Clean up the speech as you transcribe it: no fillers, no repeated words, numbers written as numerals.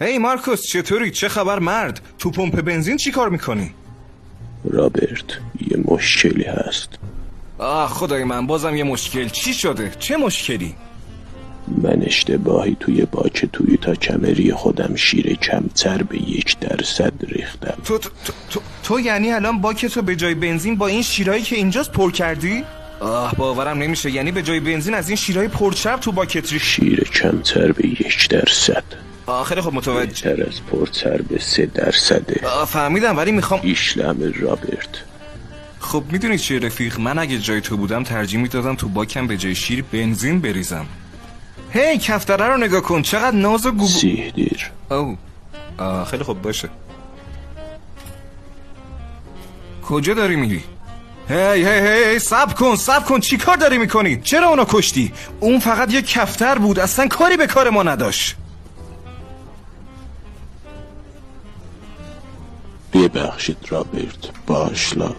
هی مارکوس، چطوری؟ چه خبر مرد؟ تو پمپ بنزین چی کار میکنی؟ رابرت، یه مشکلی هست. خدای من، بازم یه مشکل. چی شده؟ چه مشکلی؟ من اشتباهی توی باک تویوتا کمری خودم شیر کمتر به 1% ریختم. تو یعنی الان باکتو به جای بنزین با این شیرایی که اینجاست پر کردی؟ باورم نمیشه. یعنی به جای بنزین از این شیرای پرچرب تو باکت ریخت؟ شیر کمتر به 1%. خیلی خب، متوجه. بهتر از پرچرب 3%. فهمیدم، ولی میخوام ایشلم رابرت. خب میدونی چیه رفیق، من اگه جای تو بودم ترجیح میدادم تو باکم به جای شیر بنزین بریزم. هی کفتره رو نگاه کن، چقدر ناز و گوگو. سیح دیر. خیلی خوب، باشه. کجا داری میری؟ هی صبر کن چی کار داری میکنی؟ چرا اونو کشتی؟ اون فقط یه کفتر بود، اصلا کاری به کار ما نداشت. ببخشید رابرت، باشلا.